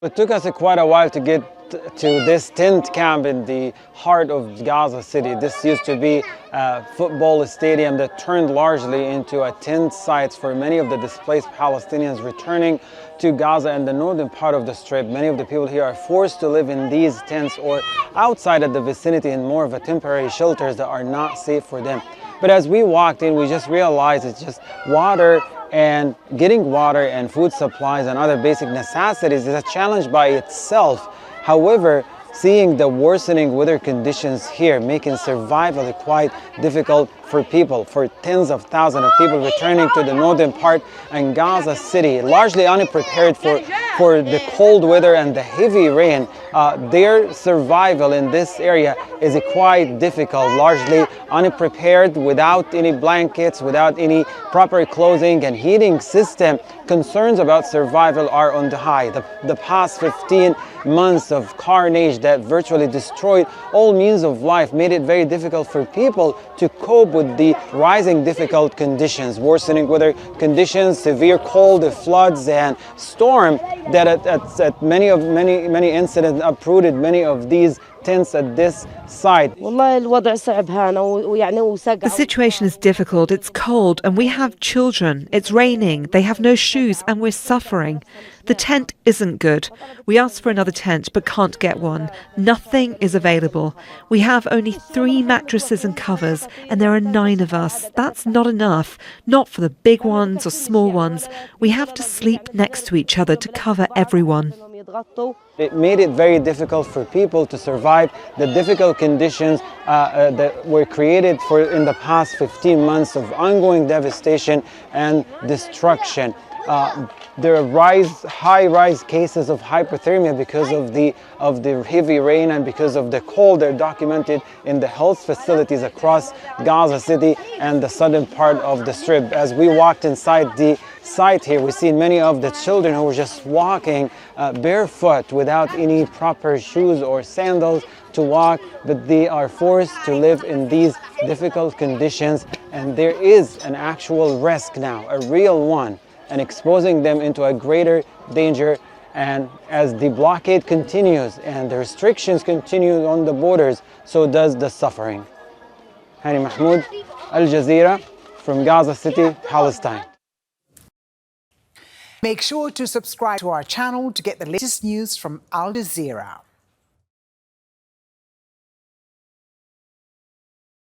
It took us quite a while to get to this tent camp in the heart of Gaza City. This used to be a football stadium that turned largely into a tent site for many of the displaced Palestinians returning to Gaza and the northern part of the Strip. Many of the people here are forced to live in these tents or outside of the vicinity in more of a temporary shelters that are not safe for them. But as we walked in, we just realized it's just water, and getting water and food supplies and other basic necessities is a challenge by itself. However, seeing the worsening weather conditions here making survival quite difficult for people, for tens of thousands of people returning to the northern part and Gaza City, largely unprepared for the cold weather and the heavy rain. Their survival in this area is quite difficult, largely unprepared, without any blankets, without any proper clothing and heating system. Concerns about survival are on the high. The past 15 months of carnage that virtually destroyed all means of life made it very difficult for people to cope with the rising difficult conditions, worsening weather conditions, severe cold, floods and storm that at many incidents uprooted many of these tents at this site. The situation is difficult, it's cold and we have children, it's raining, they have no shoes and we're suffering. The tent isn't good. We asked for another tent but can't get one. Nothing is available. We have only 3 mattresses and covers and there are 9 of us. That's not enough, not for the big ones or small ones. We have to sleep next to each other to cover everyone. It made it very difficult for people to survive the difficult conditions that were created in the past 15 months of ongoing devastation and destruction. There are high-rise cases of hypothermia because of the heavy rain and because of the cold. They're documented in the health facilities across Gaza City and the southern part of the Strip. As we walked inside the site here, we see many of the children who were just walking barefoot without any proper shoes or sandals to walk, but they are forced to live in these difficult conditions, and there is an actual risk now, a real one, and exposing them into a greater danger. And as the blockade continues and the restrictions continue on the borders, so does the suffering. Hani Mahmoud, Jazeera, from Gaza City, Palestine. Make sure to subscribe to our channel to get the latest news from Al Jazeera.